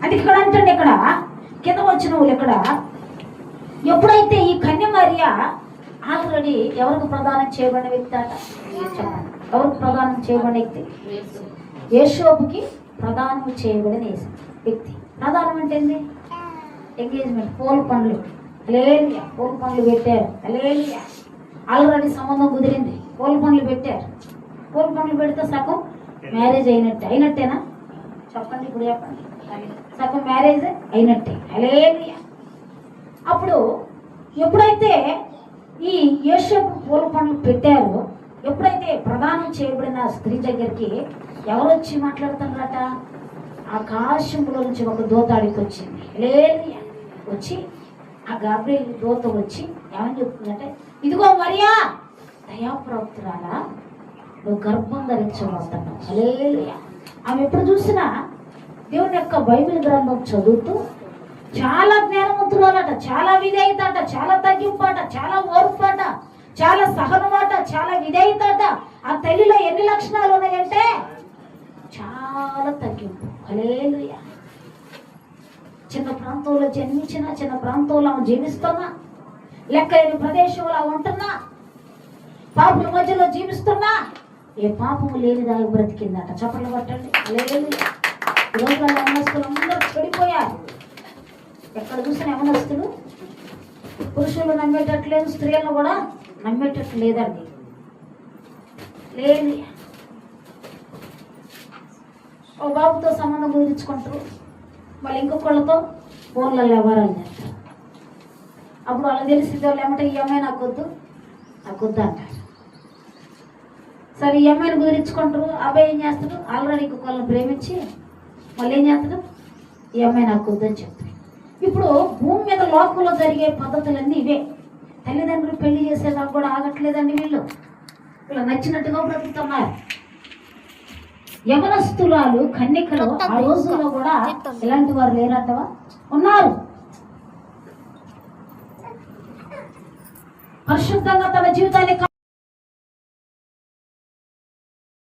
అది ఇక్కడ అంటండి, ఇక్కడ కింద వచ్చిన వాళ్ళు ఇక్కడ ఎప్పుడైతే ఈ కన్య మరియ ఆల్రెడీ ఎవరికి ప్రదానం చేయబడిన వ్యక్తి అట చెప్పండి, ఎవరికి ప్రదానం చేయబడిన వ్యక్తి? యేషోబుకి ప్రదానం చేయబడిన వ్యక్తి. ప్రదానం అంటే ఏంది? ఎంగేజ్మెంట్, పూల పండ్లు, హల్లెలూయా, పూల పండ్లు పెట్టారు, హల్లెలూయా. ఆల్రెడీ సంబంధం కుదిరింది, పూల పండ్లు పెట్టారు. పూల పండ్లు పెడితే సగం మ్యారేజ్ అయినట్టేనా చెప్పండి, ఇప్పుడు చెప్పండి. సగం మ్యారేజ్ అయినట్టే, హల్లెలూయా. అప్పుడు ఎప్పుడైతే ఈ యేషోబు పూల పండ్లు పెట్టారో, ఎప్పుడైతే ప్రదానం చేయబడిన స్త్రీ దగ్గరికి ఎవరు వచ్చి మాట్లాడుతున్నారట? ఆకాశంలో నుంచి ఒక దూత ఆడికి వచ్చింది, హల్లెలూయా. వచ్చి ఆ గాబ్రియల్ దూత వచ్చి ఏమని చెప్తుందంటే, ఇదిగో మరియా దయాప్రాప్తురాలా, నువ్వు గర్భం ధరించబోతున్నావు, హల్లెలూయా. ఆమె ఎప్పుడు చూసినా దేవుని యొక్క బైబిల్ గ్రంథం చదువుతూ చాలా జ్ఞానవంతురాలట, చాలా విధేయత అట, చాలా తగ్గింపాట, చాలా ఓర్పాట, చాలా సహనమాట, చాలా విధేయత అట. ఆ తల్లిలో ఎన్ని లక్షణాలు ఉన్నాయంటే చాలా తగ్గింపు, హల్లెలూయా. చిన్న ప్రాంతంలో జన్మించిన, చిన్న ప్రాంతంలో జీవిస్తున్నా, లెక్కలేని ప్రదేశంలో ఉంటున్నా, పాపుల మధ్యలో జీవిస్తున్నా, ఏ పాపము లేనిదాన్ని బ్రతికిందట. చప్పట్లు కొట్టండి, హల్లెలూయా. ఈరోజు యవనస్తులు అందరూ చెడిపోయారు. ఎక్కడ చూసిన యవనస్తులు పురుషులు నమ్మేటట్లేదు, స్త్రీలను కూడా నమ్మేటట్లు లేదండి, లేదు. ఓ బాబుతో సంబంధం కుదిరించుకుంటారు, మళ్ళీ ఇంకొకళ్ళతో ఫోన్లలో వ్యవహారాలు చేస్తారు. అప్పుడు వాళ్ళకి తెలిసింది వాళ్ళు ఏమంటే ఈ అమ్మాయి నాకు వద్దు అంటారు. సరే ఈ అమ్మాయిని కుదిరించుకుంటారు, అబ్బాయి ఏం చేస్తాడు? ఆల్రెడీ ఇంకొకళ్ళని ప్రేమించి మళ్ళీ ఏం చేస్తాడు? ఈ అమ్మాయి నాకు వద్దు అని చెప్తాడు. ఇప్పుడు భూమి మీద లోకంలో జరిగే పద్ధతులన్నీ ఇవే. తల్లిదండ్రులు పెళ్లి చేసేదాకా కూడా ఆగట్లేదండి, వీళ్ళు నచ్చినట్టుగా బ్రతుకుతున్నారు. యవనస్తురాలు కన్యకలు ఆ రోజుల్లో కూడా ఇలాంటి వారు లేరంటవా? ఉన్నారు. పరిశుద్ధంగా తన జీవితాన్ని